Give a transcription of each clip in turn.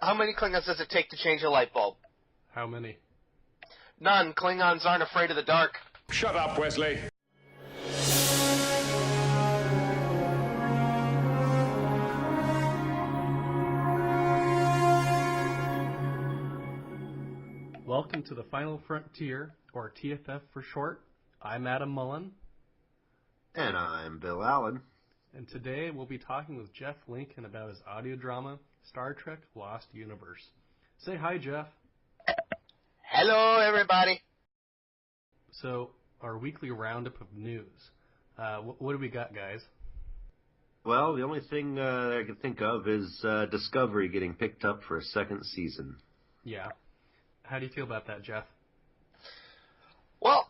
How many Klingons does it take to change a light bulb? How many? None. Klingons aren't afraid of the dark. Shut up, Wesley. Welcome to the Final Frontier, or TFF for short. I'm Adam Mullen. And I'm Bill Allen. And today we'll be talking with Jeff Lincoln about his audio drama, Star Trek Lost Universe. Say hi, Jeff. Hello, everybody. So, our weekly roundup of news. What do we got, guys? Well, the only thing I can think of is Discovery getting picked up for a second season. Yeah. How do you feel about that, Jeff? Well,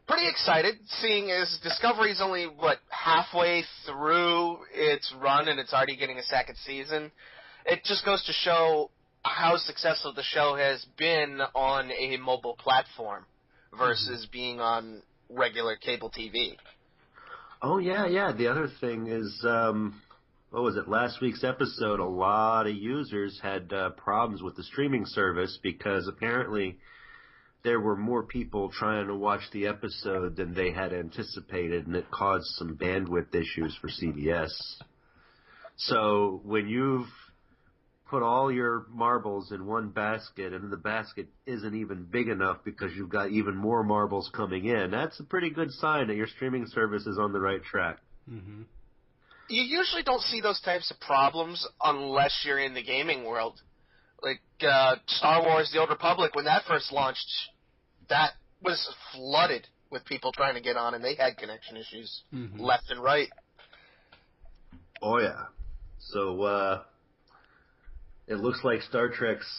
pretty excited, seeing as Discovery's only, halfway through its run and it's already getting a second season. It just goes to show how successful the show has been on a mobile platform versus being on regular cable TV. Oh, yeah. The other thing is, what was it, last week's episode, a lot of users had problems with the streaming service because apparently there were more people trying to watch the episode than they had anticipated, and it caused some bandwidth issues for CBS. So when you've put all your marbles in one basket and the basket isn't even big enough because you've got even more marbles coming in, that's a pretty good sign that your streaming service is on the right track. Mm-hmm. You usually don't see those types of problems unless you're in the gaming world. Like Star Wars The Old Republic, when that first launched, that was flooded with people trying to get on, and they had connection issues left and right. Oh, yeah. So, it looks like Star Trek's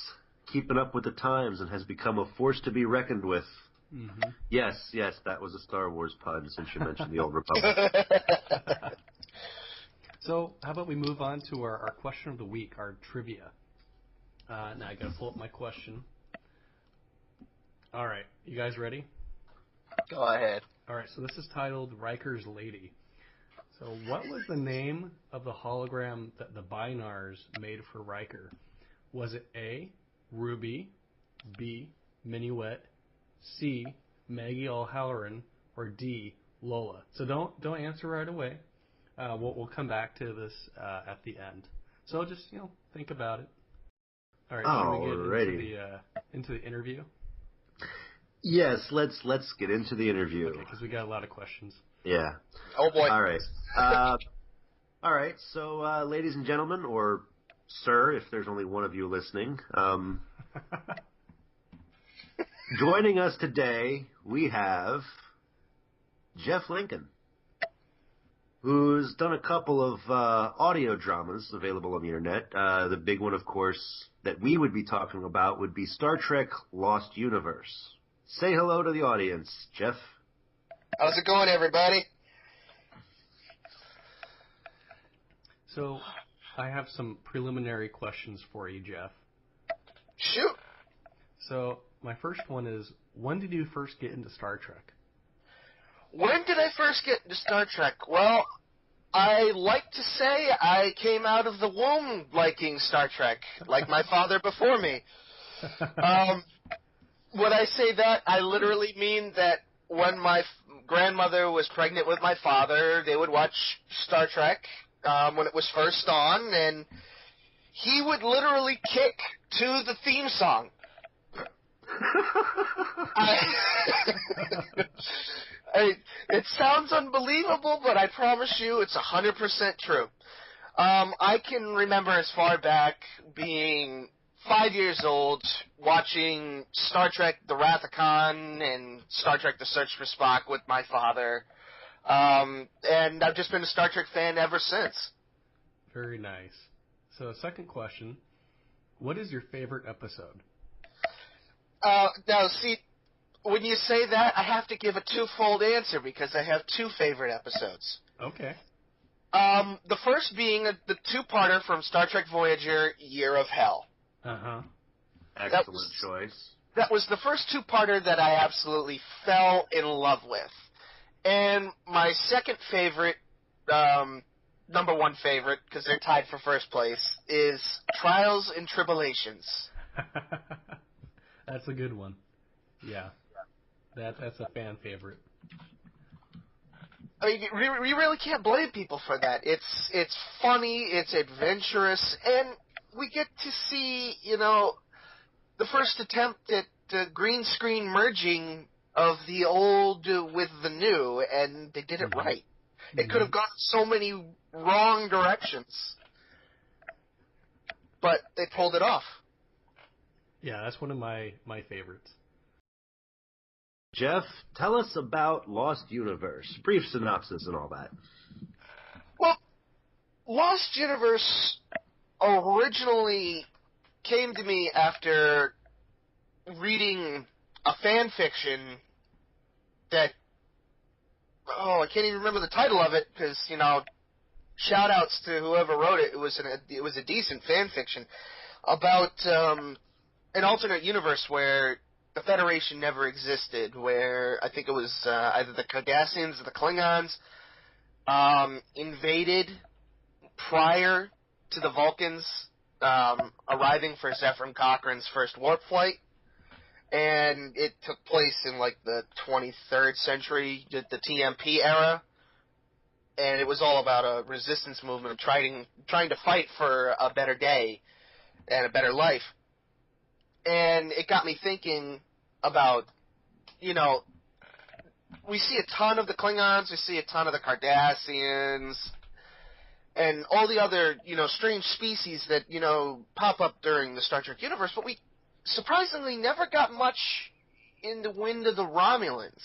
keeping up with the times and has become a force to be reckoned with. Mm-hmm. Yes, that was a Star Wars pun since you mentioned The Old Republic. So, how about we move on to our question of the week, our trivia. Now I gotta pull up my question. All right, you guys ready? Go ahead. All right, so this is titled Riker's Lady. So, what was the name of the hologram that the Binars made for Riker? Was it A, Ruby, B, Minuet, C, Maggie O'Halloran, or D, Lola? So don't answer right away. We'll come back to this at the end. So just think about it. All right, should we get into the interview? Yes, let's get into the interview. Okay, because we got a lot of questions. Yeah. Oh boy. All right. All right. So, ladies and gentlemen, or sir, if there's only one of you listening, joining us today we have Jeff Lincoln, who's done a couple of audio dramas available on the internet. The big one, of course, that we would be talking about would be Star Trek Lost Universe. Say hello to the audience, Jeff. How's it going, everybody? So, I have some preliminary questions for you, Jeff. Shoot. So, my first one is, when did you first get into Star Trek? When did I first get into Star Trek? Well, I like to say I came out of the womb liking Star Trek, like my father before me. When I say that, I literally mean that when my grandmother was pregnant with my father, they would watch Star Trek when it was first on, and he would literally kick to the theme song. It sounds unbelievable, but I promise you it's 100% true. I can remember as far back being 5 years old, watching Star Trek The Wrath of Khan and Star Trek The Search for Spock with my father. And I've just been a Star Trek fan ever since. Very nice. So, second question, what is your favorite episode? Now, see, when you say that, I have to give a twofold answer because I have two favorite episodes. Okay. The first being the two-parter from Star Trek Voyager, Year of Hell. Uh-huh. Excellent choice. That was the first two-parter that I absolutely fell in love with. And my second favorite number one favorite, because they're tied for first place, is Trials and Tribulations. That's a good one. Yeah. That's a fan favorite. I mean, you really can't blame people for that. It's funny, it's adventurous, and we get to see, the first attempt at green screen merging of the old with the new, and they did it right. It could have gone so many wrong directions, but they pulled it off. Yeah, that's one of my favorites. Jeff, tell us about Lost Universe. Brief synopsis and all that. Well, Lost Universe originally came to me after reading a fan fiction that, I can't even remember the title of it, because, shout outs to whoever wrote it. It was a decent fan fiction about an alternate universe where the Federation never existed, where I think it was either the Cardassians or the Klingons invaded prior to the Vulcans arriving for Zephyr Cochrane's first warp flight, and it took place in like the 23rd century, the TMP era, and it was all about a resistance movement trying to fight for a better day and a better life. And it got me thinking about, we see a ton of the Klingons, we see a ton of the Cardassians, and all the other, strange species that, pop up during the Star Trek universe, but we surprisingly never got much in the wind of the Romulans.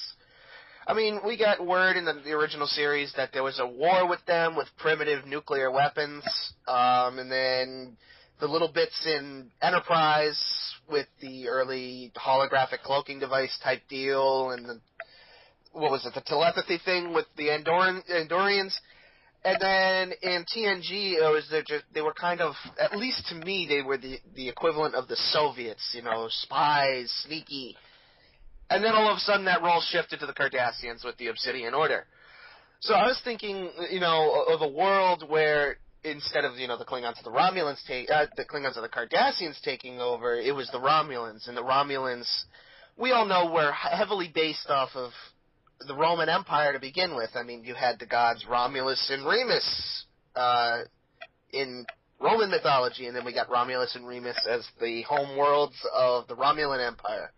I mean, we got word in the original series that there was a war with them with primitive nuclear weapons, and then the little bits in Enterprise with the early holographic cloaking device type deal, and the telepathy thing with the Andorians. And then in TNG, they were kind of, at least to me, they were the equivalent of the Soviets, spies, sneaky. And then all of a sudden that role shifted to the Cardassians with the Obsidian Order. So I was thinking, of a world where instead of, the Klingons of the Romulans the Klingons of the Cardassians taking over, it was the Romulans. And the Romulans, we all know, were heavily based off of the Roman Empire to begin with. I mean, you had the gods Romulus and Remus in Roman mythology, and then we got Romulus and Remus as the home worlds of the Romulan Empire.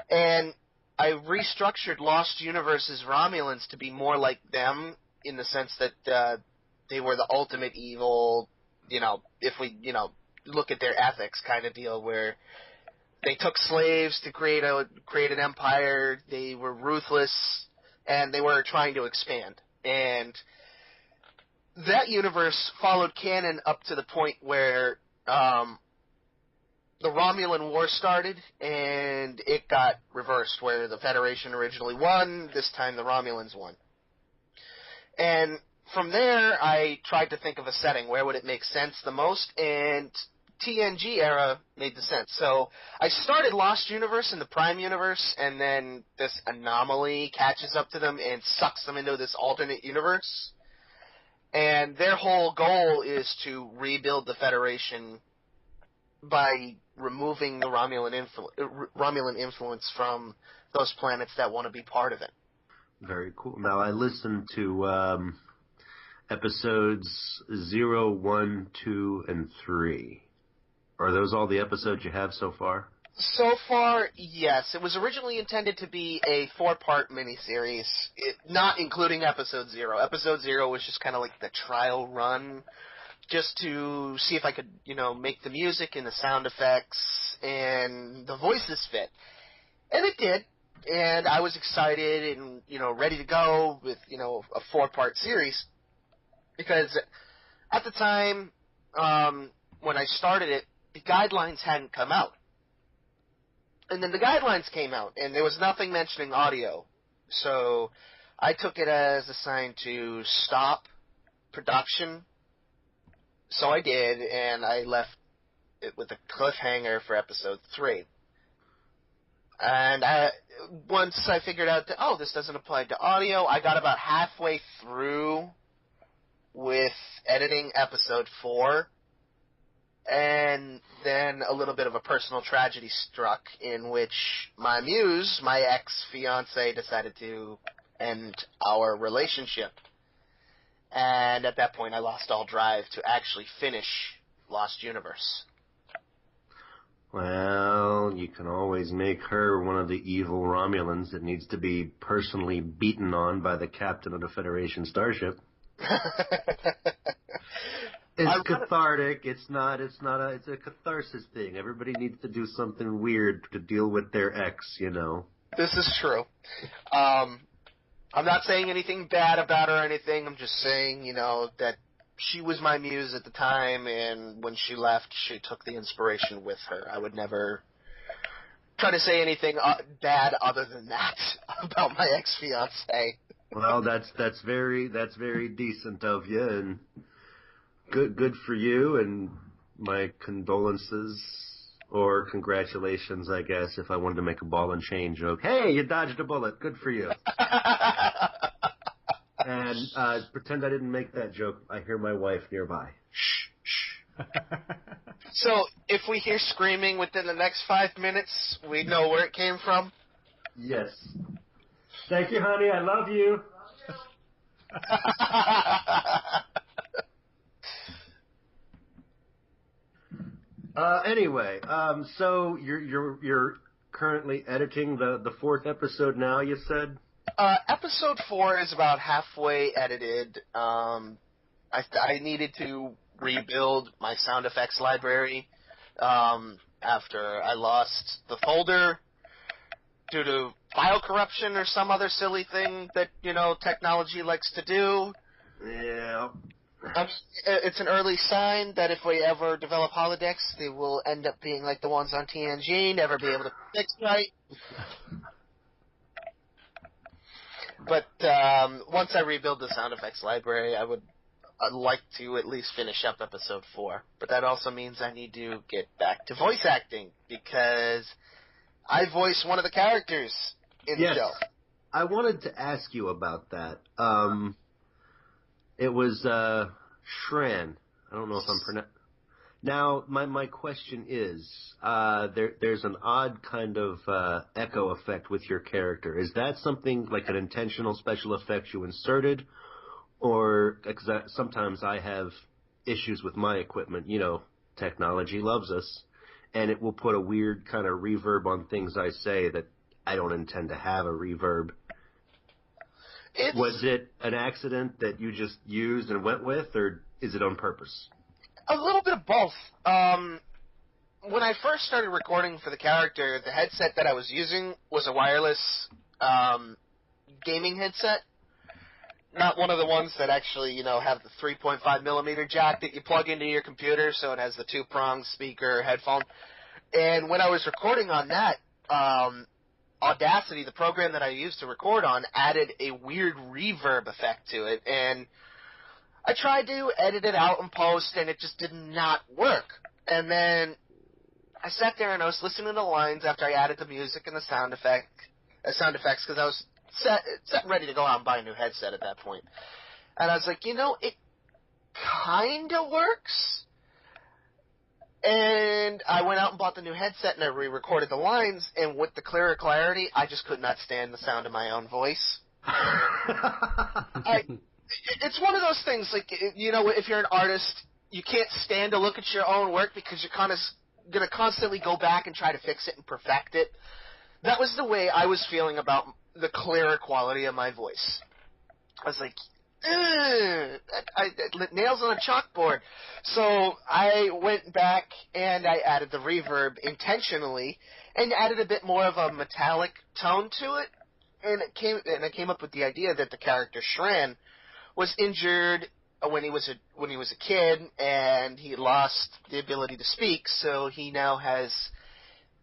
And I restructured Lost Universe's Romulans to be more like them in the sense that they were the ultimate evil, if we, look at their ethics kind of deal, where they took slaves to create an empire, they were ruthless, and they were trying to expand. And that universe followed canon up to the point where the Romulan War started, and it got reversed, where the Federation originally won, this time the Romulans won. And from there, I tried to think of a setting. Where would it make sense the most? And TNG era made the sense. So I started Lost Universe in the Prime Universe, and then this anomaly catches up to them and sucks them into this alternate universe. And their whole goal is to rebuild the Federation by removing the Romulan influence from those planets that want to be part of it. Very cool. Now, I listened to episodes 0, 1, 2, and 3. Are those all the episodes you have so far? So far, yes. It was originally intended to be a 4-part miniseries, not including episode 0. Episode 0 was just kind of like the trial run, just to see if I could, make the music and the sound effects and the voices fit. And it did. And I was excited and, ready to go with, a 4-part series. Because at the time, when I started it, the guidelines hadn't come out. And then the guidelines came out, and there was nothing mentioning audio. So I took it as a sign to stop production. So I did, and I left it with a cliffhanger for episode 3. And once I figured out that, this doesn't apply to audio, I got about halfway through with editing episode 4, and then a little bit of a personal tragedy struck in which my muse, my ex-fiance, decided to end our relationship. And at that point, I lost all drive to actually finish Lost Universe. Well, you can always make her one of the evil Romulans that needs to be personally beaten on by the captain of the Federation starship. It's cathartic. It's a catharsis thing. Everybody needs to do something weird to deal with their ex, you know. This is true. I'm not saying anything bad about her or anything. I'm just saying, you know, that she was my muse at the time, and when she left, she took the inspiration with her. I would never try to say anything bad other than that about my ex-fiance. Well, that's very decent of you, and good for you, and my condolences or congratulations, I guess, if I wanted to make a ball and chain joke. Hey, you dodged a bullet. Good for you. And pretend I didn't make that joke. I hear my wife nearby. Shh. So, if we hear screaming within the next 5 minutes, we know where it came from? Yes. Thank you, honey. I love you. Anyway, so you're currently editing the 4th episode now, you said? Episode 4 is about halfway edited. I needed to rebuild my sound effects library after I lost the folder due to file corruption or some other silly thing that, you know, technology likes to do. Yeah. It's an early sign that if we ever develop holodecks, they will end up being like the ones on TNG, never be able to fix right. But once I rebuild the sound effects library, I'd like to at least finish up episode 4. But that also means I need to get back to voice acting, because I voice one of the characters in the show. I wanted to ask you about that. It was Shran. I don't know if I'm pronouncing. Now, my question is, there's an odd kind of echo effect with your character. Is that something like an intentional special effect you inserted? Or, because sometimes I have issues with my equipment, you know, technology loves us, and it will put a weird kind of reverb on things I say that I don't intend to have a reverb. Was it an accident that you just used and went with, or is it on purpose? A little bit of both. When I first started recording for the character, the headset that I was using was a wireless gaming headset. Not one of the ones that actually, you know, have the 3.5 millimeter jack that you plug into your computer, so it has the 2-prong speaker headphone. And when I was recording on that, Audacity, the program that I used to record on, added a weird reverb effect to it. And I tried to edit it out in post, and it just did not work. And then I sat there and I was listening to the lines after I added the music and the sound effects, because I was set and ready to go out and buy a new headset at that point. And I was like, you know, it kind of works. And I went out and bought the new headset, and I re-recorded the lines, and with the clearer clarity, I just could not stand the sound of my own voice. It's one of those things, like, you know, if you're an artist, you can't stand to look at your own work because you're kind of going to constantly go back and try to fix it and perfect it. That was the way I was feeling about the clearer quality of my voice. I was like, nails on a chalkboard. So I went back and I added the reverb intentionally and added a bit more of a metallic tone to it. And I came up with the idea that the character Shran was injured when he was a kid, and he lost the ability to speak. So he now has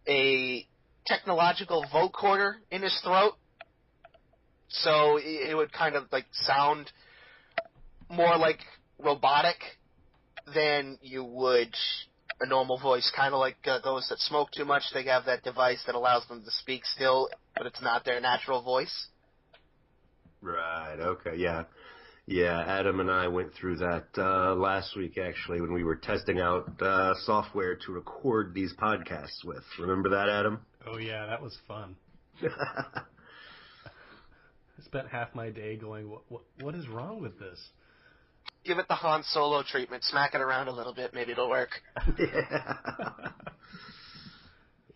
a technological vocoder in his throat. So it would kind of like sound more like robotic than you would a normal voice. Kind of like those that smoke too much, they have that device that allows them to speak still, but it's not their natural voice. Right, okay, yeah. Yeah, Adam and I went through that last week, actually, when we were testing out software to record these podcasts with. Remember that, Adam? Oh, yeah, that was fun. I spent half my day going, what is wrong with this? Give it the Han Solo treatment. Smack it around a little bit. Maybe it'll work. Yeah.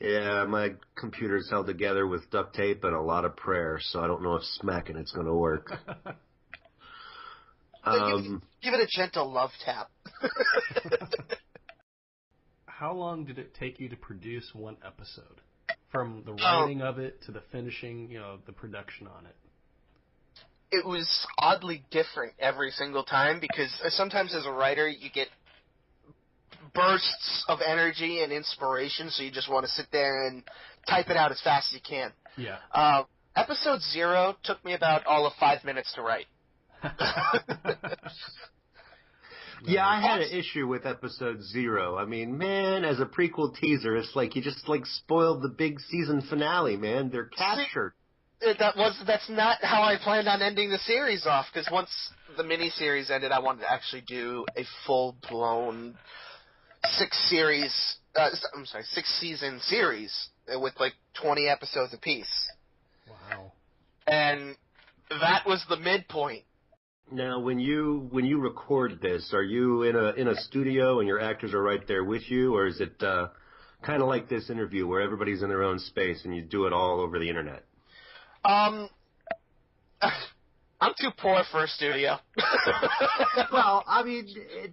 Yeah, my computer's held together with duct tape and a lot of prayer, so I don't know if smacking it's going to work. Give it a gentle love tap. How long did it take you to produce one episode? From the writing of it to the finishing, the production on it. It was oddly different every single time because sometimes as a writer you get bursts of energy and inspiration, so you just want to sit there and type it out as fast as you can. Yeah. Episode 0 took me about all of 5 minutes to write. Yeah, I had an issue with episode 0. I mean, man, as a prequel teaser, it's like you just spoiled the big season finale, man. They're captured. That's not how I planned on ending the series off, because once the miniseries ended, I wanted to actually do a full-blown 6-season series with 20 episodes apiece. Wow. And that was the midpoint. Now, when you record this, are you in a studio and your actors are right there with you, or is it kind of like this interview where everybody's in their own space and you do it all over the internet? I'm too poor for a studio. Well, I mean,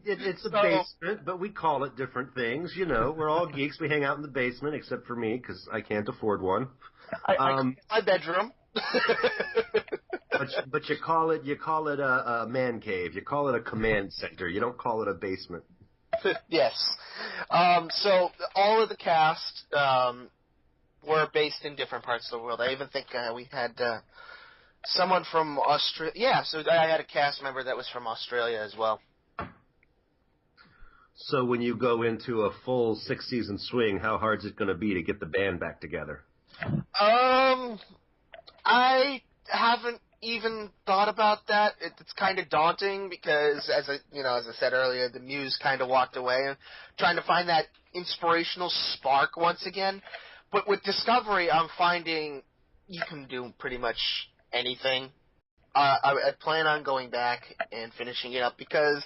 it's a basement, but we call it different things. We're all geeks. We hang out in the basement, except for me, because I can't afford one. My bedroom. But you call it a man cave. You call it a command center. You don't call it a basement. Yes. So all of the cast were based in different parts of the world. I even think we had someone from Australia. Yeah, so I had a cast member that was from Australia as well. So when you go into a full 6-season swing, how hard is it going to be to get the band back together? I haven't even thought about that. It's kind of daunting because, as I said earlier, the muse kind of walked away, and trying to find that inspirational spark once again. But with Discovery, I'm finding you can do pretty much anything. I plan on going back and finishing it up because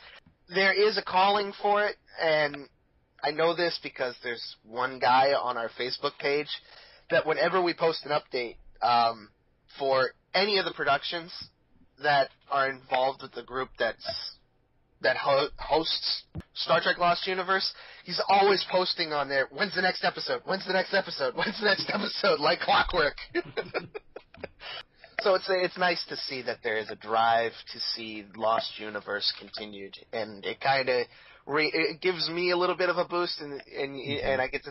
there is a calling for it, and I know this because there's one guy on our Facebook page that whenever we post an update for any of the productions that are involved with the group that hosts Star Trek Lost Universe, he's always posting on there, when's the next episode? When's the next episode? When's the next episode? Like clockwork. So it's nice to see that there is a drive to see Lost Universe continued, and it kind of it gives me a little bit of a boost, and I get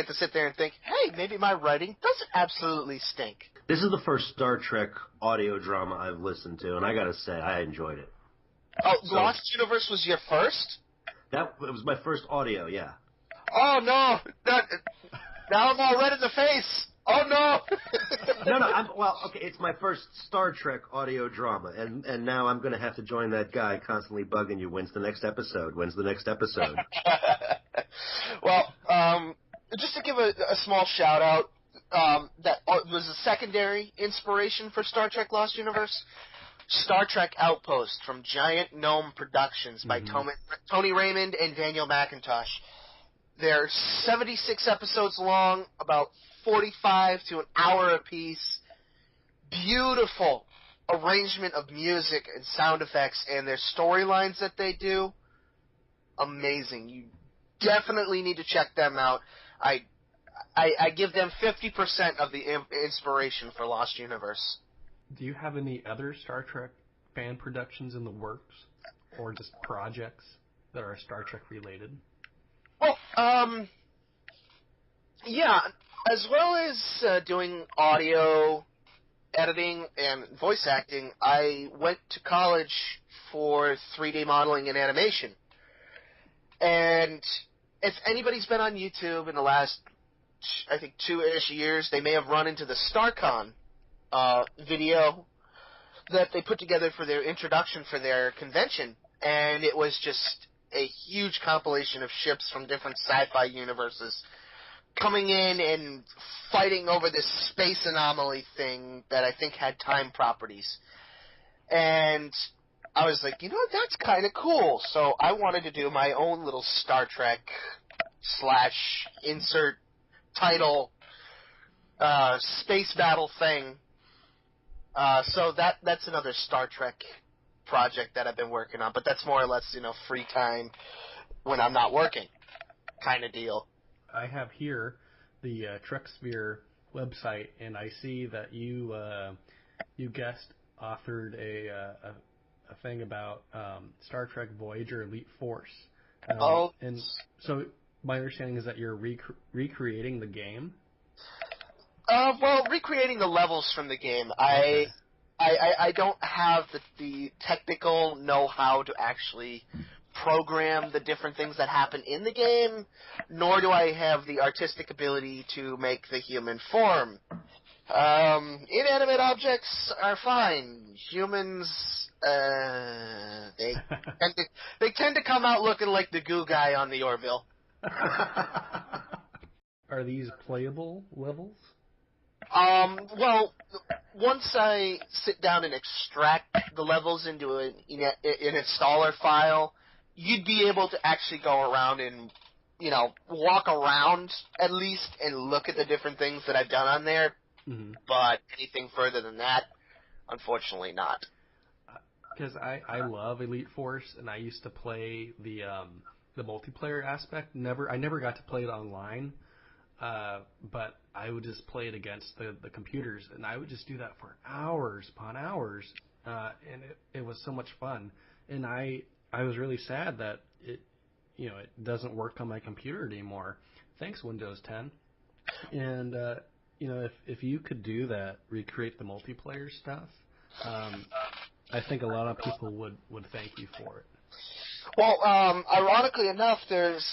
to sit there and think, hey, maybe my writing doesn't absolutely stink. This is the first Star Trek audio drama I've listened to, and I gotta say, I enjoyed it. Oh, Lost Universe was your first? It was my first audio, yeah. Oh no! Now I'm all red in the face. Oh no! No. Okay. It's my first Star Trek audio drama, and now I'm gonna have to join that guy constantly bugging you. When's the next episode? When's the next episode? Well, just to give a small shout out, that was a secondary inspiration for Star Trek Lost Universe. Star Trek Outpost from Giant Gnome Productions by Tony Raymond and Daniel McIntosh. They're 76 episodes long, about 45 to an hour apiece. Beautiful arrangement of music and sound effects, and their storylines that they do, amazing. You definitely need to check them out. I give them 50% of the inspiration for Lost Universe. Do you have any other Star Trek fan productions in the works, or just projects that are Star Trek related? Well, yeah, as well as doing audio editing and voice acting, I went to college for 3D modeling and animation. And if anybody's been on YouTube in the last, I think, 2-ish years, they may have run into the StarCon video that they put together for their introduction for their convention, and it was just a huge compilation of ships from different sci-fi universes coming in and fighting over this space anomaly thing that I think had time properties. And I was like, you know what, that's kind of cool. So I wanted to do my own little Star Trek / insert title space battle thing. So that's another Star Trek project that I've been working on, but that's more or less, free time when I'm not working kind of deal. I have here the TrekSphere website, and I see that you guest authored a thing about Star Trek Voyager Elite Force. And so my understanding is that you're recreating the game. Well, recreating the levels from the game. Okay. I don't have the technical know-how to actually program the different things that happen in the game, nor do I have the artistic ability to make the human form. Inanimate objects are fine. Humans, they tend to come out looking like the goo guy on the Orville. Are these playable levels? Well, once I sit down and extract the levels into an installer file, you'd be able to actually go around and, walk around at least and look at the different things that I've done on there. Mm-hmm. But anything further than that, unfortunately not. Because I love Elite Force, and I used to play the multiplayer aspect. I never got to play it online. But I would just play it against the computers, and I would just do that for hours upon hours, and it was so much fun. And I was really sad that it doesn't work on my computer anymore. Thanks, Windows 10. And if you could do that, recreate the multiplayer stuff, I think a lot of people would thank you for it. Well, ironically enough, there's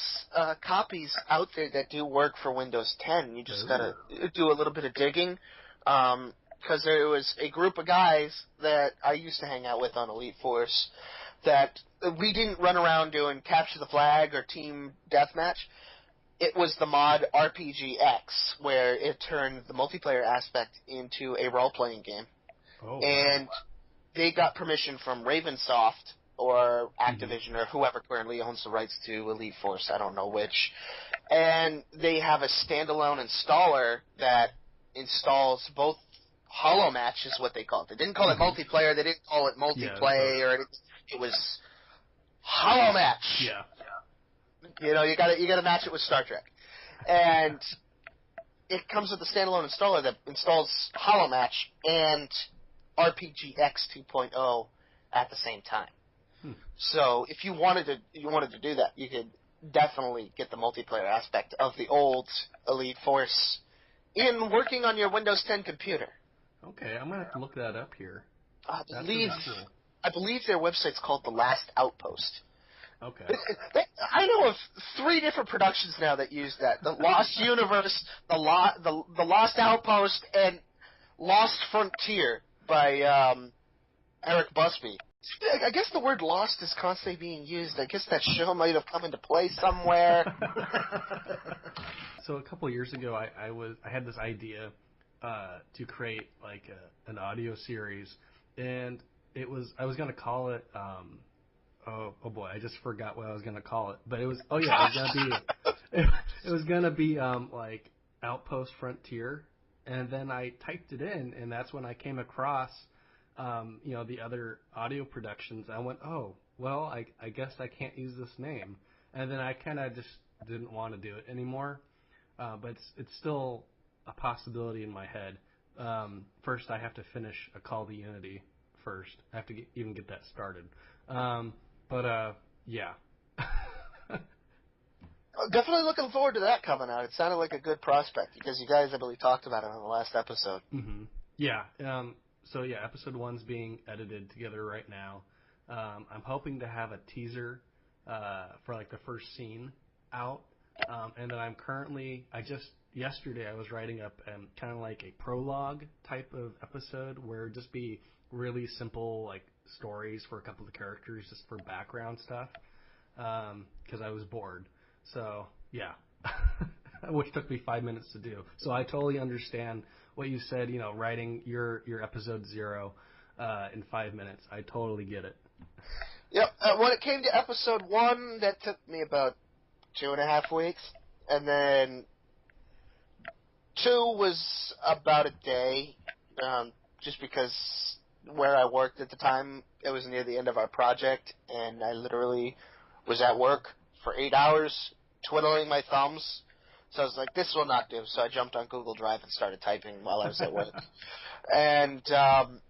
copies out there that do work for Windows 10. You just gotta do a little bit of digging, because there was a group of guys that I used to hang out with on Elite Force that we didn't run around doing capture the flag or team deathmatch. It was the mod RPGX, where it turned the multiplayer aspect into a role-playing game. Oh, and they got permission from Ravensoft or Activision or whoever currently owns the rights to Elite Force, I don't know which. And they have a standalone installer that installs both HoloMatch is what they call it. They didn't call it multiplayer, they didn't call it multiplay, or it was HoloMatch. Yeah. You gotta match it with Star Trek. And it comes with a standalone installer that installs HoloMatch and RPGX 2.0 at the same time. So if you wanted to do that, you could definitely get the multiplayer aspect of the old Elite Force in working on your Windows 10 computer. Okay, I'm gonna have to look that up here. I believe their website's called The Last Outpost. Okay. I know of 3 different productions now that use that: the Lost Universe, the Lost Outpost, and Lost Frontier by Eric Busby. I guess the word "lost" is constantly being used. I guess that show might have come into play somewhere. So a couple of years ago, I had this idea to create like an audio series, and I was going to call it. Oh boy, I just forgot what I was going to call it. But it was going to be like Outpost Frontier, and then I typed it in, and that's when I came across. The other audio productions, I went, oh, well, I guess I can't use this name. And then I kind of just didn't want to do it anymore. But it's still a possibility in my head. First, I have to finish A Call to Unity first. I have to even get that started. Yeah. Definitely looking forward to that coming out. It sounded like a good prospect because you guys, I believe, talked about it on the last episode. Mm-hmm. Yeah. So yeah, episode 1's being edited together right now. I'm hoping to have a teaser for like the first scene out, and then yesterday I was writing up kind of like a prologue type of episode where it'd just be really simple like stories for a couple of the characters, just for background stuff, because I was bored. So yeah, which took me 5 minutes to do. So I totally understand what you said. You know, writing your episode 0 in 5 minutes. I totally get it. Yep. When it came to episode 1, that took me about 2.5 weeks, and then 2 was about a day, just because where I worked at the time, it was near the end of our project, and I literally was at work for 8 hours, twiddling my thumbs. So I was like, this will not do. So I jumped on Google Drive and started typing while I was at work. And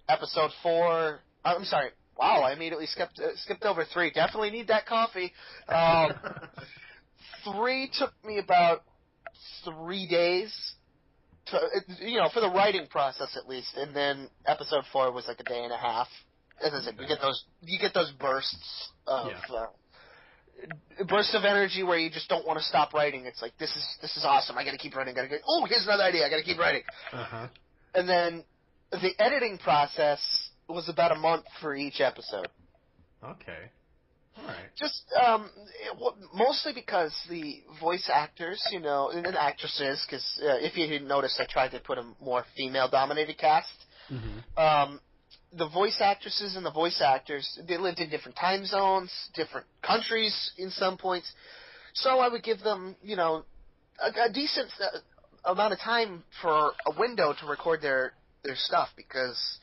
episode 4, I'm sorry, wow, I immediately skipped over 3. Definitely need that coffee. 3 took me about 3 days, for the writing process at least, and then episode 4 was like a day and a half. As I said, you get those bursts of bursts of energy where you just don't want to stop writing. It's like, this is awesome. I got to keep writing. Oh, here's another idea. I got to keep writing. Uh-huh. And then the editing process was about a month for each episode. Okay. All right. Just mostly because the voice actors, and actresses, because if you didn't notice, I tried to put a more female-dominated cast. Mm-hmm. The voice actresses and the voice actors, they lived in different time zones, different countries in some points. So I would give them, a decent amount of time for a window to record their stuff, because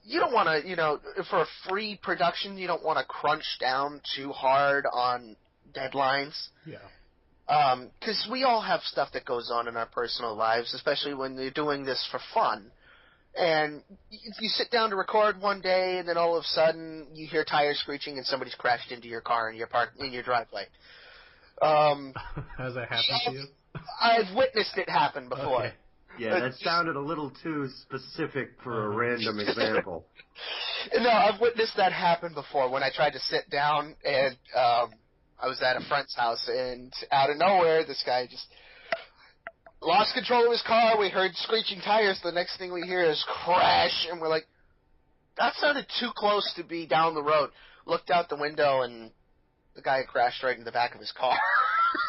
you don't want to, for a free production, you don't want to crunch down too hard on deadlines. Yeah. Because we all have stuff that goes on in our personal lives, especially when you're doing this for fun. And you sit down to record one day, and then all of a sudden you hear tires screeching and somebody's crashed into your car in your driveway. Has that happened to you? I've witnessed it happen before. Okay. Yeah, that sounded a little too specific for a random example. No, I've witnessed that happen before when I tried to sit down, and I was at a friend's house, and out of nowhere, this guy just lost control of his car. We heard screeching tires. The next thing we hear is crash, and we're like, that sounded too close to be down the road. Looked out the window, and the guy had crashed right in the back of his car.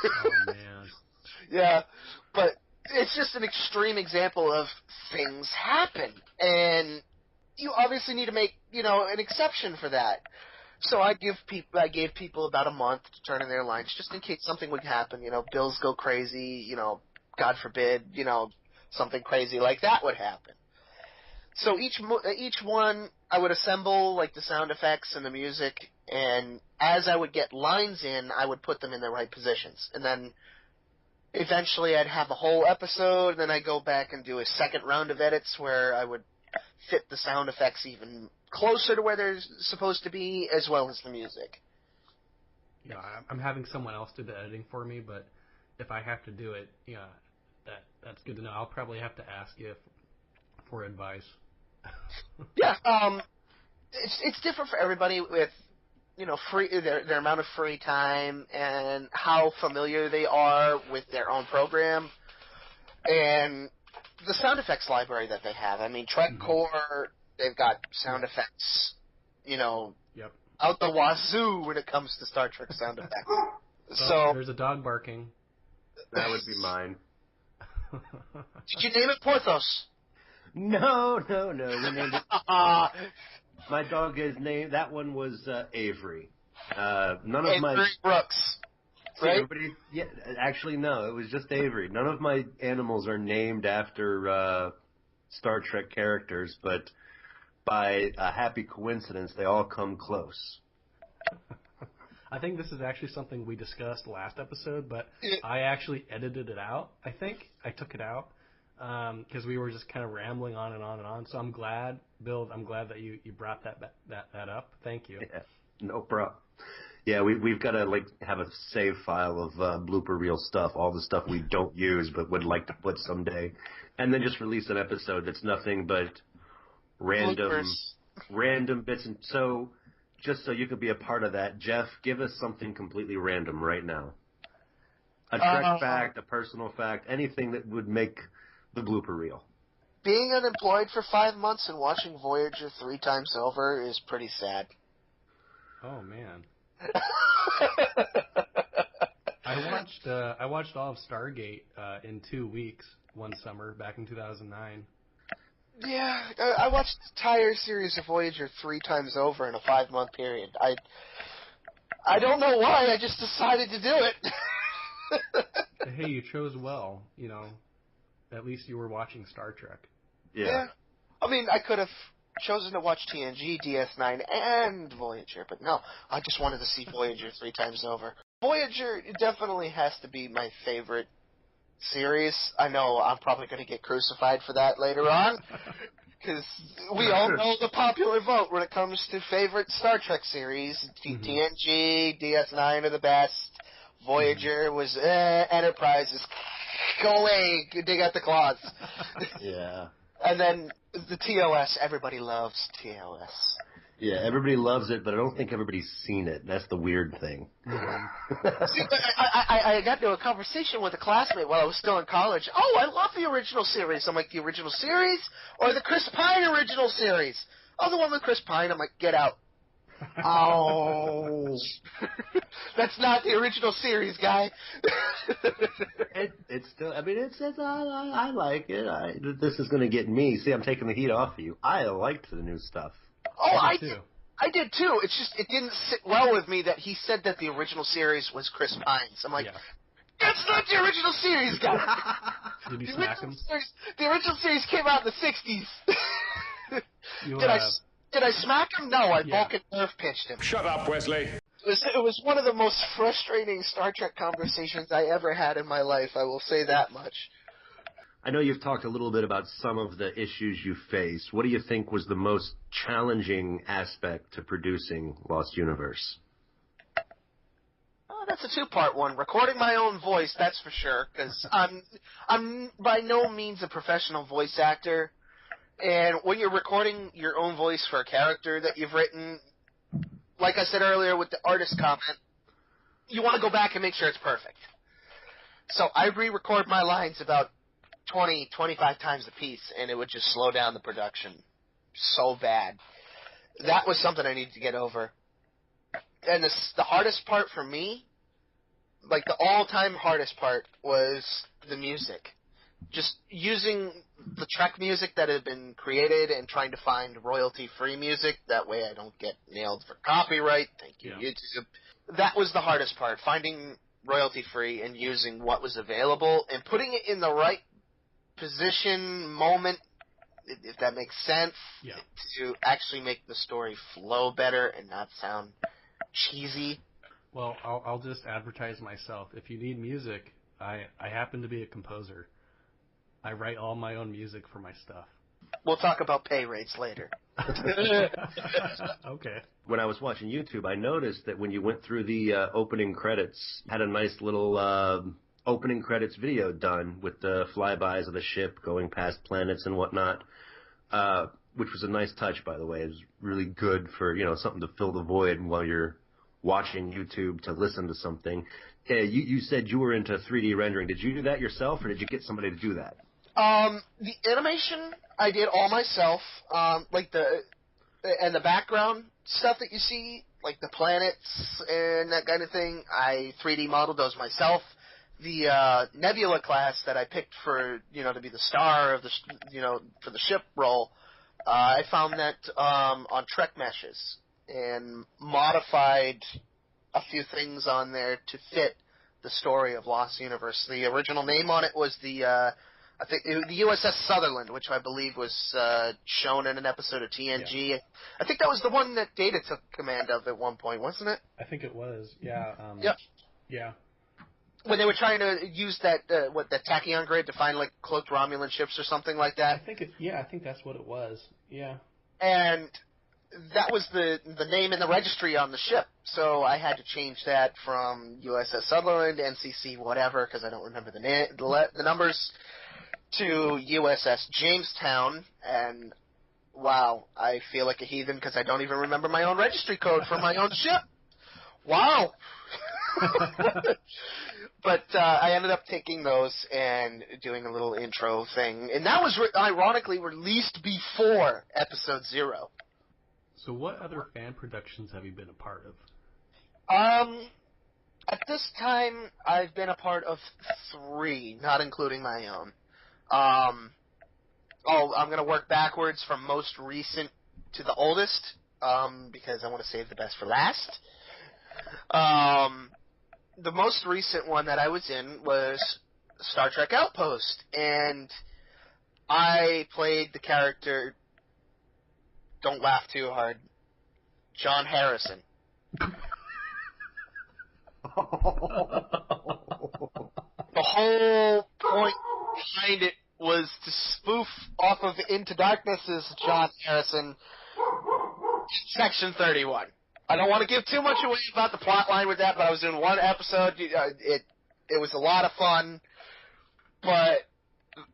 Oh, man. Yeah, but it's just an extreme example of things happen, and you obviously need to make, an exception for that. So I gave people about a month to turn in their lines, just in case something would happen. Bills go crazy. God forbid, something crazy like that would happen. So each one, I would assemble like the sound effects and the music, and as I would get lines in, I would put them in the right positions, and then eventually I'd have a whole episode, and then I'd go back and do a second round of edits where I would fit the sound effects even closer to where they're supposed to be, as well as the music. Yeah, I'm having someone else do the editing for me, but if I have to do it, yeah, that's good to know. I'll probably have to ask you for advice. Yeah, it's different for everybody with their amount of free time and how familiar they are with their own program and the sound effects library that they have. I mean, TrekCore, they've got sound effects, Yep. out the wazoo when it comes to Star Trek sound effects. So there's a dog barking. That would be mine. Did you name it Porthos? No. We named it. My dog is named. That one was Avery. None of my Avery Brooks. Right? Yeah, actually, no. It was just Avery. None of my animals are named after Star Trek characters, but by a happy coincidence, they all come close. I think this is actually something we discussed last episode, but I actually edited it out. I think I took it out because we were just kind of rambling on and on and on. So I'm glad, Bill. I'm glad that you brought that up. Thank you. Yeah, no problem. Yeah, we've got to have a save file of blooper reel stuff, all the stuff we don't use but would like to put someday, and then just release an episode that's nothing but random bits. And so, just so you could be a part of that, Jeff, give us something completely random right now. A Trek fact, a personal fact, anything that would make the blooper reel. being unemployed for 5 months and watching Voyager 3 times over is pretty sad. Oh man. I watched all of Stargate in 2 weeks one summer back in 2009. Yeah, I watched the entire series of Voyager 3 times over in a 5-month period. I don't know why, I just decided to do it. Hey, you chose well, you know. At least you were watching Star Trek. Yeah. I mean, I could have chosen to watch TNG, DS9, and Voyager, but no, I just wanted to see Voyager 3 times over. Voyager definitely has to be my favorite series. I know I'm probably going to get crucified for that later on, because we all know the popular vote when it comes to favorite Star Trek series. TNG, DS9 are the best. Voyager was, Enterprise is, go away, dig out the claws. Yeah. And then the TOS, everybody loves TOS. Yeah, everybody loves it, but I don't think everybody's seen it. That's the weird thing. See, I got into a conversation with a classmate while I was still in college. Oh, I love the original series. I'm like, the original series or the Chris Pine original series? Oh, the one with Chris Pine. I'm like, get out. Oh. That's not the original series, guy. It's still, I mean, I like it. This is going to get me. See, I'm taking the heat off of you. I liked the new stuff. Oh, I did too. It's just, it didn't sit well with me that he said that the original series was Chris Pine's. I'm like, that's not the original series, guy. Did you smack him? The original series came out in the 60s. Did I smack him? No, I Vulcan nerve pinched him. Shut up, Wesley. It was one of the most frustrating Star Trek conversations I ever had in my life, I will say that much. I know you've talked a little bit about some of the issues you faced. What do you think was the most challenging aspect to producing Lost Universe? Oh, that's a two-part one. Recording my own voice, that's for sure, because I'm by no means a professional voice actor. And when you're recording your own voice for a character that you've written, like I said earlier with the artist comment, you want to go back and make sure it's perfect. So I re-record my lines about 20, 25 times a piece, and it would just slow down the production so bad. That was something I needed to get over. And the hardest part for me, like the all-time hardest part, was the music. Just using the Trek music that had been created and trying to find royalty-free music. That way I don't get nailed for copyright. Thank you, YouTube. That was the hardest part, finding royalty-free and using what was available and putting it in the right position, moment, if that makes sense, to actually make the story flow better and not sound cheesy. Well, I'll just advertise myself. If you need music, I happen to be a composer. I write all my own music for my stuff. We'll talk about pay rates later. Okay. When I was watching YouTube, I noticed that when you went through the opening credits, you had a nice little opening credits video done with the flybys of the ship going past planets and whatnot, which was a nice touch, by the way. It was really good for, something to fill the void while you're watching YouTube to listen to something. You said you were into 3D rendering. Did you do that yourself, or did you get somebody to do that? The animation I did all myself, like the background stuff that you see, like the planets and that kind of thing, I 3D modeled those myself. The Nebula class that I picked for, to be the star of the, for the ship role, I found that on Trek Meshes and modified a few things on there to fit the story of Lost Universe. The original name on it was the USS Sutherland, which I believe was shown in an episode of TNG. Yeah. I think that was the one that Data took command of at one point, wasn't it? I think it was, yeah. Yep. Yeah. When they were trying to use that tachyon grid to find like cloaked Romulan ships or something like that. I think that's what it was. Yeah. And that was the name in the registry on the ship, so I had to change that from USS Sutherland, NCC, whatever, because I don't remember the numbers, to USS Jamestown, and wow, I feel like a heathen because I don't even remember my own registry code for my own ship. Wow. But I ended up taking those and doing a little intro thing. And that was ironically released before episode 0. So what other fan productions have you been a part of? At this time, I've been a part of 3, not including my own. I'm going to work backwards from most recent to the oldest, because I want to save the best for last. The most recent one that I was in was Star Trek Outpost, and I played the character, don't laugh too hard, John Harrison. The whole point behind it was to spoof off of Into Darkness's John Harrison, Section 31. I don't want to give too much away about the plot line with that, but I was in one episode. It was a lot of fun, but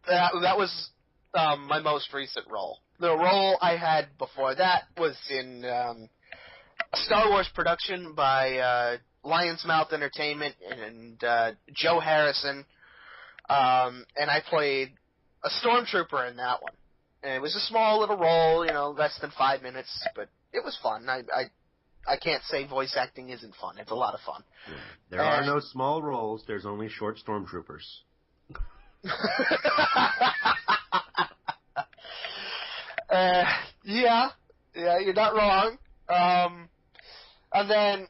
that was my most recent role. The role I had before that was in a Star Wars production by Lion's Mouth Entertainment and Joe Harrison, and I played a stormtrooper in that one. And it was a small little role, less than 5 minutes, but it was fun. I can't say voice acting isn't fun. It's a lot of fun. Yeah. There are no small roles. There's only short stormtroopers. Yeah, you're not wrong. And then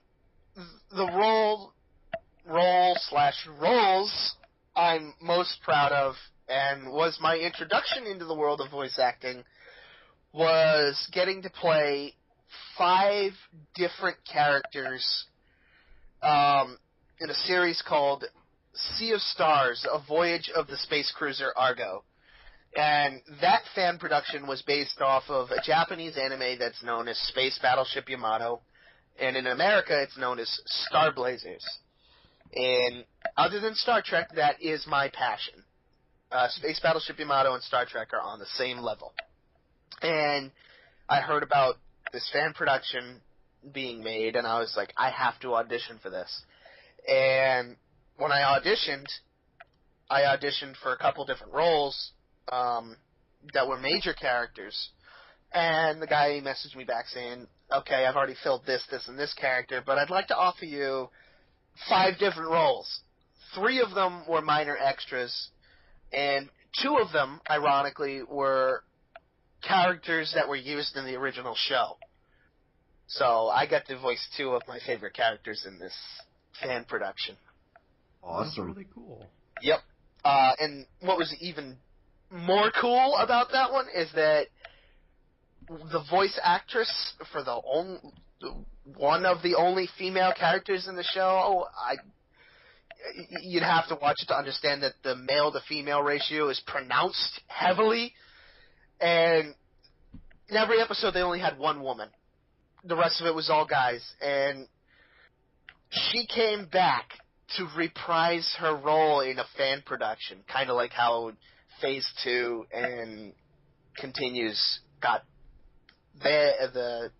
the roles I'm most proud of, and was my introduction into the world of voice acting, was getting to play 5 different characters in a series called Sea of Stars, A Voyage of the Space Cruiser Argo. And that fan production was based off of a Japanese anime that's known as Space Battleship Yamato, and in America it's known as Star Blazers. And other than Star Trek, that is my passion. Space Battleship Yamato and Star Trek are on the same level. And I heard about this fan production being made, and I was like, I have to audition for this. And when I auditioned for a couple different roles that were major characters. And the guy messaged me back saying, okay, I've already filled this, and this character, but I'd like to offer you 5 different roles. 3 of them were minor extras, and 2 of them, ironically, were characters that were used in the original show. So I got to voice 2 of my favorite characters in this fan production. Awesome. That's really cool. Yep. And what was even more cool about that one is that the voice actress for one of the only female characters in the show, you'd have to watch it to understand that the male to female ratio is pronounced heavily, and in every episode they only had 1 woman. The rest of it was all guys, and she came back to reprise her role in a fan production, kind of like how Phase 2 and Continues got the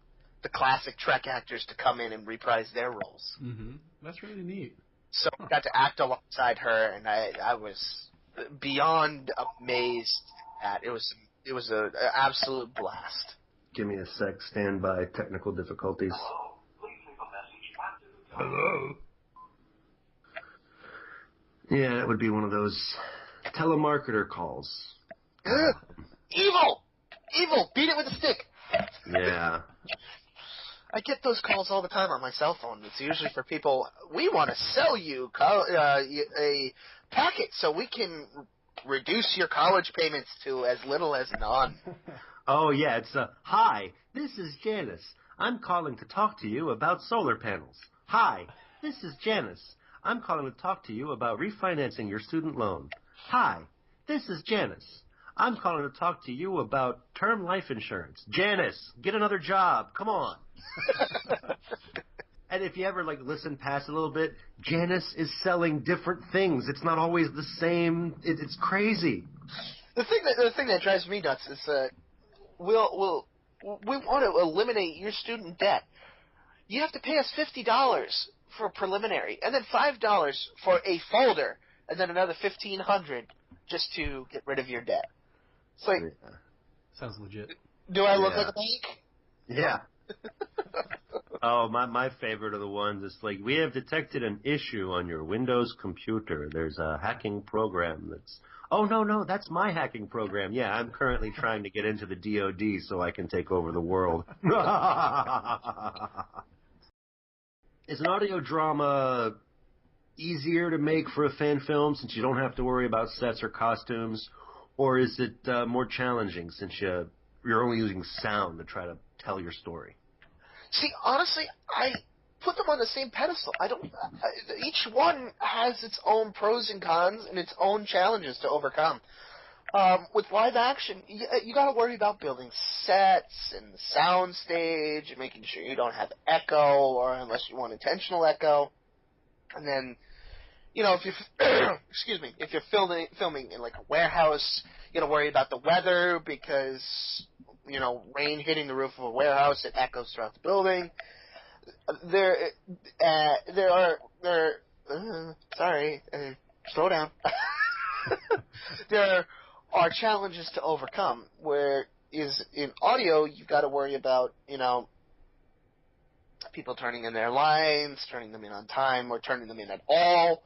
classic Trek actors to come in and reprise their roles. Mm-hmm. That's really neat. So I got to act alongside her, and I was beyond amazed at it. It was an absolute blast. Give me a sec. Stand by. Technical difficulties. Hello. Yeah, it would be one of those telemarketer calls. Evil! Beat it with a stick! Yeah. I get those calls all the time on my cell phone. It's usually for people, we want to sell you a packet so we can reduce your college payments to as little as none. Oh, yeah, it's hi, this is Janice. I'm calling to talk to you about solar panels. Hi, this is Janice. I'm calling to talk to you about refinancing your student loan. Hi, this is Janice. I'm calling to talk to you about term life insurance. Janice, get another job. Come on. And if you ever listen past a little bit, Janice is selling different things. It's not always the same. It's crazy. The thing that drives me nuts is we want to eliminate your student debt. You have to pay us $50 for preliminary, and then $5 for a folder, and then another $1,500 just to get rid of your debt. It's like, sounds legit. do I look like a bank? Yeah. Oh, my favorite are the ones. It's like, we have detected an issue on your Windows computer. There's a hacking program that's. Oh, no, that's my hacking program. Yeah, I'm currently trying to get into the DoD so I can take over the world. Is an audio drama easier to make for a fan film since you don't have to worry about sets or costumes? Or is it more challenging since you're only using sound to try to tell your story? See, honestly, I put them on the same pedestal. Each one has its own pros and cons and its own challenges to overcome. With live action, you got to worry about building sets and the sound stage and making sure you don't have echo, or unless you want intentional echo. And then, if you're if you're filming in like a warehouse, you got to worry about the weather because rain hitting the roof of a warehouse, it echoes throughout the building. Slow down. There are challenges to overcome. Where is in audio, you've got to worry about people turning in their lines, turning them in on time, or turning them in at all.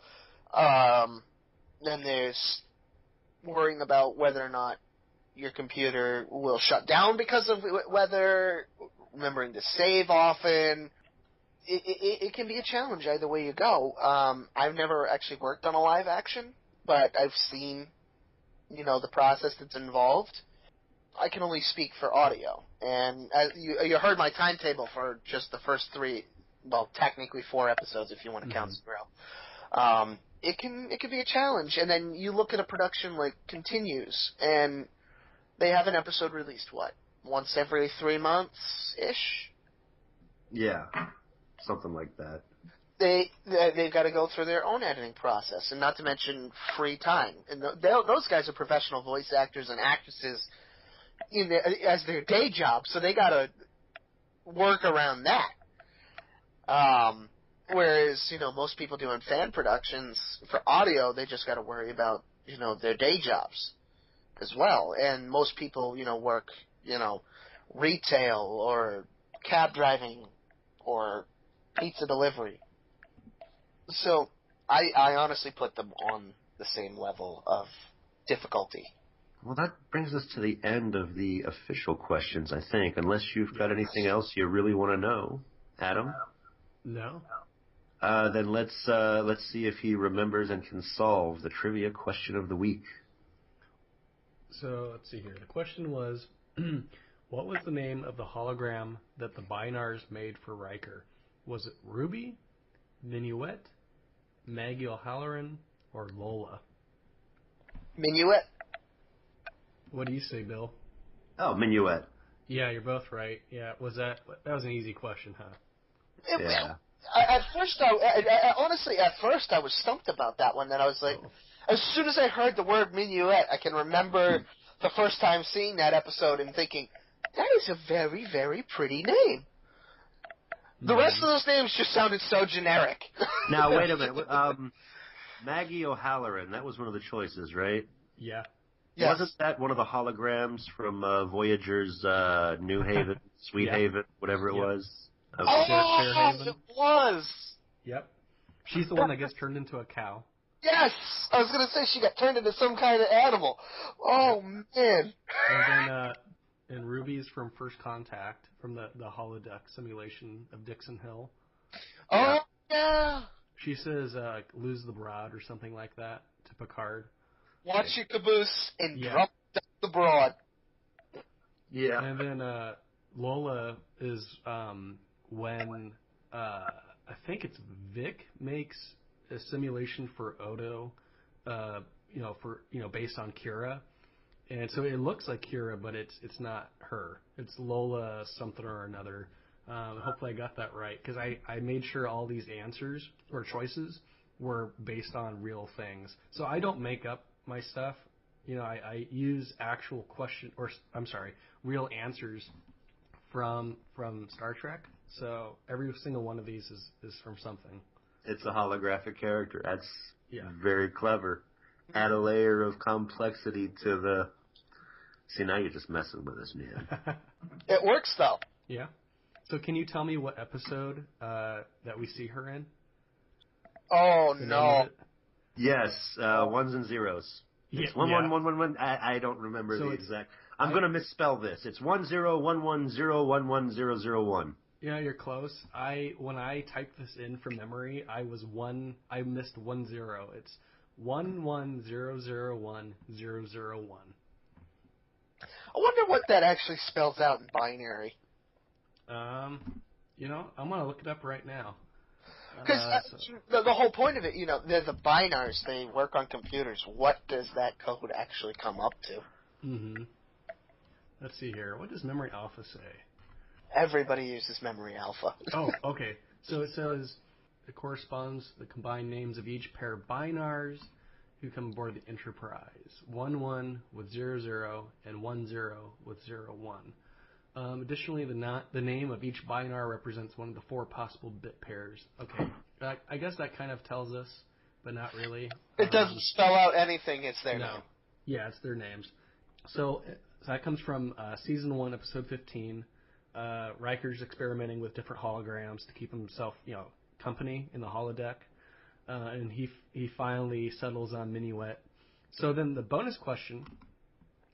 Then there's worrying about whether or not your computer will shut down because of weather, remembering to save often. It can be a challenge either way you go. I've never actually worked on a live action, but I've seen, the process that's involved. I can only speak for audio. And you heard my timetable for just the first 3, well, technically 4 episodes if you want to count Zero. It can be a challenge. And then you look at a production like Continues, and they have an episode released, once every 3 months-ish? Yeah, something like that. They've got to go through their own editing process, and not to mention free time. And those guys are professional voice actors and actresses as their day job, so they got to work around that. Whereas, most people doing fan productions for audio, they just got to worry about, their day jobs as well. And most people, work, retail or cab driving or pizza delivery. So I honestly put them on the same level of difficulty. Well, that brings us to the end of the official questions, I think, unless you've got anything else you really want to know. Adam? No. Then let's see if he remembers and can solve the trivia question of the week. So, let's see here. The question was, what was the name of the hologram that the Binars made for Riker? Was it Ruby, Minuet, Maggie O'Halloran, or Lola? Minuet? What do you say, Bill? Oh, Minuet. Yeah, you're both right. Yeah, that was an easy question, huh? Yeah. At first, honestly, I was stumped about that one. Then I was like, as soon as I heard the word Minuet, I can remember the first time seeing that episode and thinking, that is a very, very pretty name. The rest of those names just sounded so generic. Now, wait a minute. Maggie O'Halloran, that was one of the choices, right? Yeah. Yes. Wasn't that one of the holograms from Voyager's New Haven, Sweet Haven, whatever it was? Oh, it was! Yep. She's the one that gets turned into a cow. Yes! I was going to say she got turned into some kind of animal. Oh, man. And then and Ruby's from First Contact, from the holodeck simulation of Dixon Hill. Oh, yeah! She says, lose the broad or something like that to Picard. Watch your caboose and drop the broad. Yeah. And then Lola is when I think it's Vic makes a simulation for Odo, based on Kira, and so it looks like Kira, but it's not her. It's Lola something or another. Hopefully I got that right, because I made sure all these answers or choices were based on real things. So I don't make up my stuff. I use actual real answers from Star Trek. So every single one of these is from something. It's a holographic character. That's Yeah. very clever. Add a layer of complexity to the... See, now you're just messing with us, man. It works, though. Yeah. So can you tell me what episode that we see her in? Oh, The name no. of it? Yes, ones and zeros. It's Yeah. 11111. I don't remember So the it's- exact. I'm going to misspell this. It's 10110110001. Yeah, you're close. When I typed this in from memory, I missed 10. It's 110010001. I wonder what that actually spells out in binary. I'm gonna look it up right now. Because the whole point of it, they're the binars. They work on computers. What does that code actually come up to? Mm-hmm. Let's see here. What does Memory Alpha say? Everybody uses Memory Alpha. Oh, okay. So it says it corresponds to the combined names of each pair of binars who come aboard the Enterprise. 11 with 00 and 10 with 01. Additionally, the name of each binar represents one of the 4 possible bit pairs. Okay, I guess that kind of tells us, but not really. It doesn't spell out anything. It's their name. Yeah, it's their names. So that comes from Season 1, Episode 15. Riker's experimenting with different holograms to keep himself, company in the holodeck. And he finally settles on Minuet. So then the bonus question,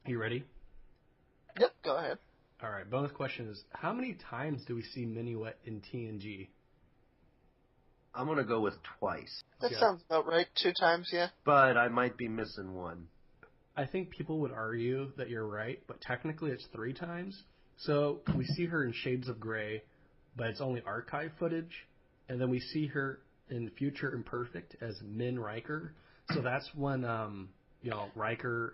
you ready? Yep, go ahead. All right, bonus question is, how many times do we see Minuet in TNG? I'm going to go with twice. That sounds about right. 2 times, yeah. But I might be missing one. I think people would argue that you're right, but technically it's 3 times. So we see her in Shades of Grey, but it's only archive footage. And then we see her in Future Imperfect as Min Riker. So that's when, Riker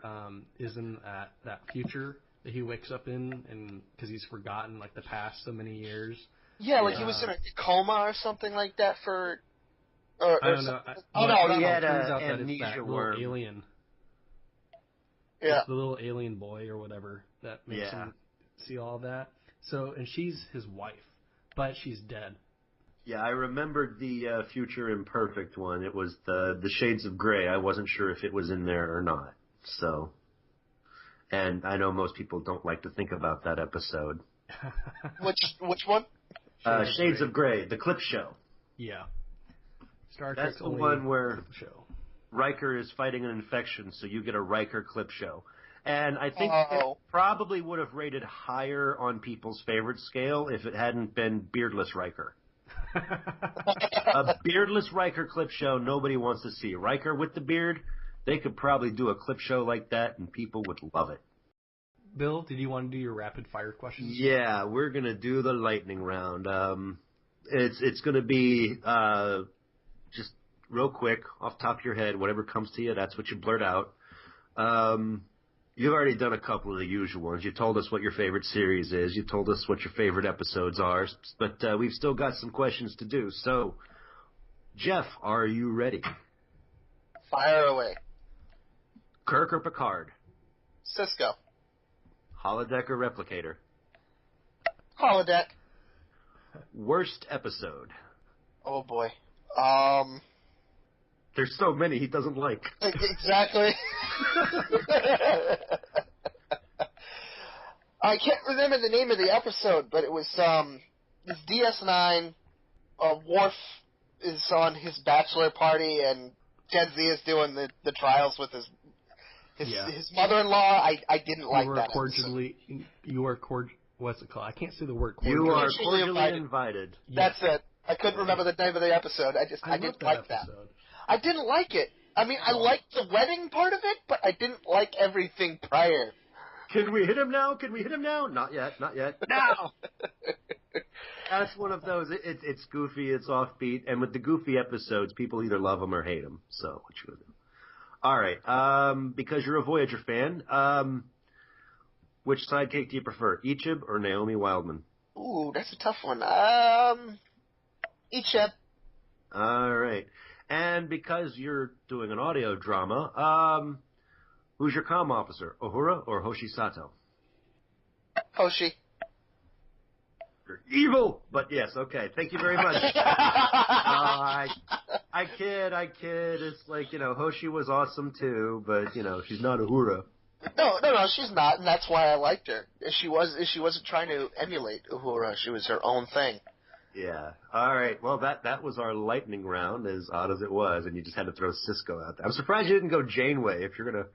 is in that future that he wakes up in, and because he's forgotten like the past so many years. Yeah, like he was in a coma or something like that for. I don't know. He had it turns out an that it's that amnesia little worm. alien. Yeah. It's the little alien boy or whatever that makes him see all that. So, and she's his wife, but she's dead. Yeah, I remembered the Future Imperfect one. It was the Shades of Grey. I wasn't sure if it was in there or not. So. And I know most people don't like to think about that episode. Which one? Shades of Grey, the clip show. Yeah. Star Trek's That's the only one where clip show. Riker is fighting an infection, so you get a Riker clip show. And I think it probably would have rated higher on people's favorite scale if it hadn't been Beardless Riker. A beardless Riker clip show nobody wants to see. Riker with the beard, they could probably do a clip show like that and people would love it. Bill, did you want to do your rapid fire questions? Yeah, we're going to do the lightning round. It's going to be just real quick, off the top of your head, whatever comes to you, that's what you blurt out. You've already done a couple of the usual ones. You told us what your favorite series is. You told us what your favorite episodes are. But we've still got some questions to do. So, Jeff, are you ready? Fire away. Kirk or Picard? Cisco. Holodeck or Replicator? Holodeck. Worst episode? Oh boy. There's so many he doesn't like. Exactly. I can't remember the name of the episode, but it was this DS9. Worf is on his bachelor party, and Jadzia is doing the trials with his mother-in-law. I didn't like that episode. What's it called? I can't say the word cordially. You are cordially invited. That's it. I couldn't remember the name of the episode. I didn't like that. I didn't like it. I mean, I liked the wedding part of it, but I didn't like everything prior. Can we hit him now? Can we hit him now? Not yet. Not yet. Now! That's one of those. It's goofy. It's offbeat. And with the goofy episodes, people either love them or hate them. So, what you gonna do? All right. Because you're a Voyager fan, which sidekick do you prefer, Ichib or Naomi Wildman? Ooh, that's a tough one. Ichib. All right. And because you're doing an audio drama, who's your comm officer, Uhura or Hoshi Sato? Hoshi. You're evil! But yes, okay. Thank you very much. I I kid. It's like, Hoshi was awesome too, but, she's not Uhura. No, she's not, and that's why I liked her. She wasn't trying to emulate Uhura. She was her own thing. Yeah. All right. Well, that was our lightning round, as odd as it was, and you just had to throw Cisco out there. I'm surprised you didn't go Janeway if you're gonna.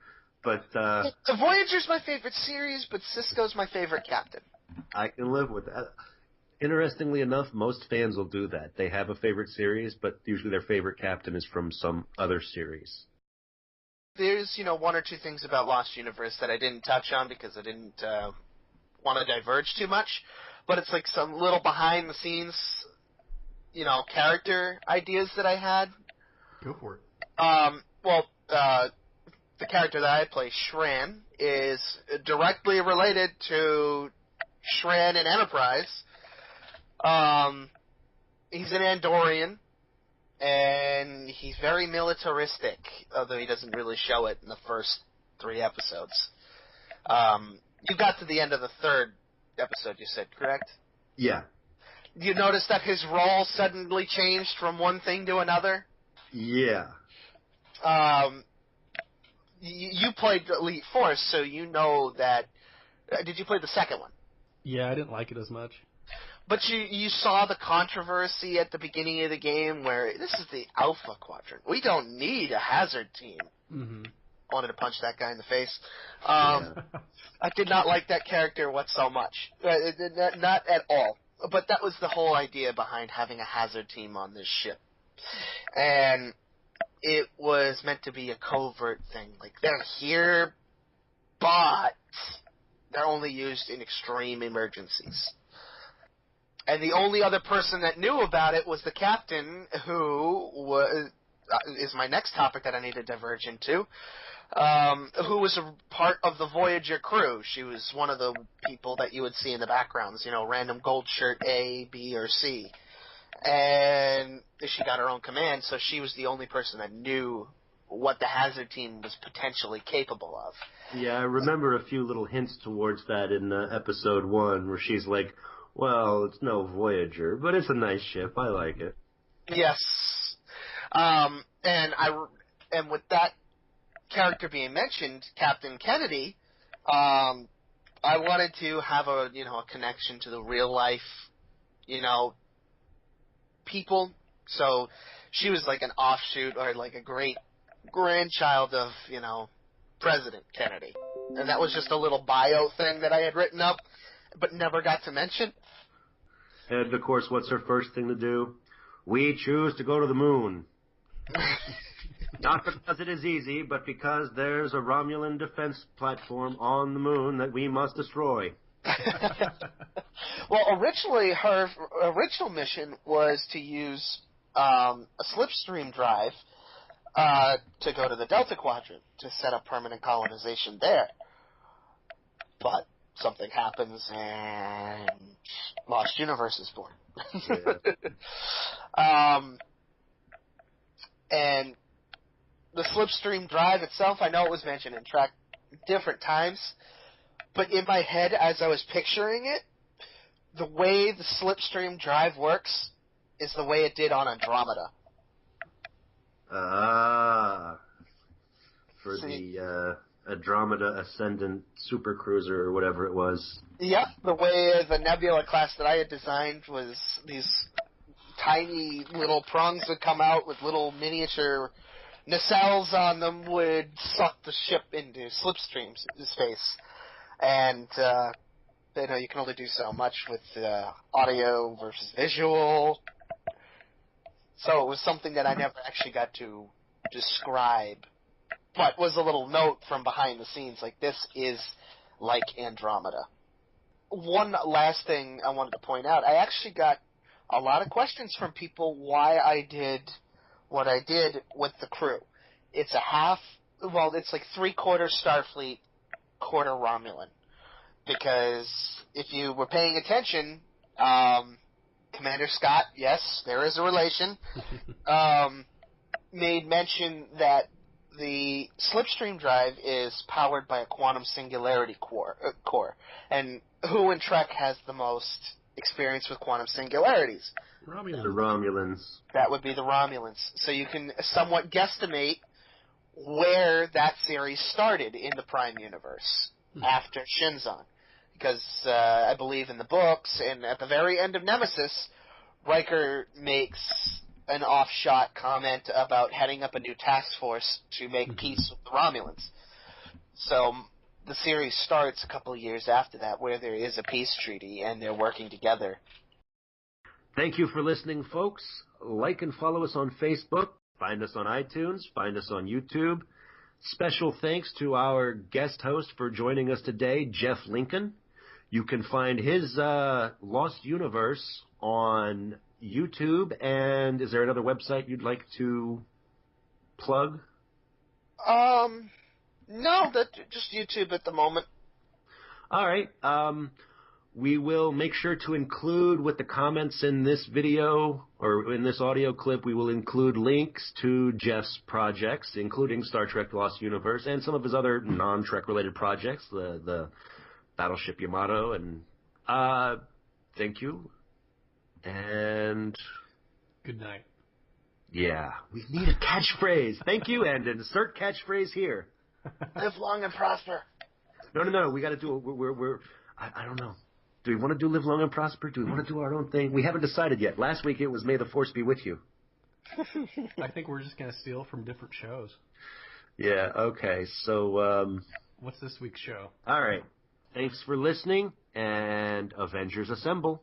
But The Voyager's my favorite series, but Cisco's my favorite captain. I can live with that. Interestingly enough, most fans will do that. They have a favorite series, but usually their favorite captain is from some other series. There's one or two things about Lost Universe that I didn't touch on because I didn't want to diverge too much, but it's like some little behind the scenes, character ideas that I had. Go for it. The character that I play, Shran, is directly related to Shran in Enterprise. He's an Andorian, and he's very militaristic, although he doesn't really show it in the first 3 episodes. You got to the end of the 3rd episode, you said, correct? Yeah. You notice that his role suddenly changed from one thing to another? Yeah. You played Elite Force, so you know that... did you play the second one? Yeah, I didn't like it as much. But you saw the controversy at the beginning of the game where this is the Alpha Quadrant. We don't need a hazard team. Mm-hmm. I wanted to punch that guy in the face. I did not like that character so much. Not at all. But that was the whole idea behind having a hazard team on this ship. And it was meant to be a covert thing. Like, they're here, but they're only used in extreme emergencies. And the only other person that knew about it was the captain, who is my next topic that I need to diverge into, who was a part of the Voyager crew. She was one of the people that you would see in the backgrounds, random gold shirt A, B, or C. And she got her own command, so she was the only person that knew what the hazard team was potentially capable of. Yeah, I remember a few little hints towards that in episode 1, where she's like, well, it's no Voyager, but it's a nice ship. I like it. Yes. And with that character being mentioned, Captain Kennedy, I wanted to have a connection to the real life, people. So she was like an offshoot or like a great grandchild of, President Kennedy. And that was just a little bio thing that I had written up, but never got to mention. And, of course, what's her first thing to do? We choose to go to the moon. Not because it is easy, but because there's a Romulan defense platform on the moon that we must destroy. Well, originally, her original mission was to use a slipstream drive to go to the Delta Quadrant to set up permanent colonization there. But something happens and Lost Universe is born. And the slipstream drive itself, I know it was mentioned in track different times, but in my head as I was picturing it, the way the slipstream drive works is the way it did on Andromeda. For the Andromeda Ascendant Supercruiser or whatever it was. Yep, the way the Nebula class that I had designed was these tiny little prongs would come out with little miniature nacelles on them would suck the ship into slipstream space. And, you can only do so much with audio versus visual. So it was something that I never actually got to describe, but was a little note from behind the scenes, like this is like Andromeda. One last thing I wanted to point out, I actually got a lot of questions from people why I did what I did with the crew. It's it's like 3/4 Starfleet, quarter Romulan. Because if you were paying attention, Commander Scott, yes, there is a relation, made mention that the slipstream drive is powered by a quantum singularity core. And who in Trek has the most experience with quantum singularities. The Romulans. That would be the Romulans. So you can somewhat guesstimate where that series started in the Prime Universe after Shinzon. Because I believe in the books, and at the very end of Nemesis, Riker makes an off-shot comment about heading up a new task force to make peace with the Romulans. So the series starts a couple of years after that, where there is a peace treaty, and they're working together. Thank you for listening, folks. Like and follow us on Facebook. Find us on iTunes. Find us on YouTube. Special thanks to our guest host for joining us today, Jeff Lincoln. You can find his Lost Universe on YouTube. And is there another website you'd like to plug? No, just YouTube at the moment. All right. We will make sure to include with the comments in this video or in this audio clip, we will include links to Jeff's projects, including Star Trek Lost Universe and some of his other non-Trek related projects, the Battleship Yamato. And thank you. And good night. Yeah, we need a catchphrase. Thank you, and insert catchphrase here. Live long and prosper. No. We got to do it. I don't know. Do we want to do Live Long and Prosper? Do we want to do our own thing? We haven't decided yet. Last week it was May the Force Be With You. I think we're just going to steal from different shows. Yeah, okay. So, what's this week's show? All right. Thanks for listening, and Avengers Assemble.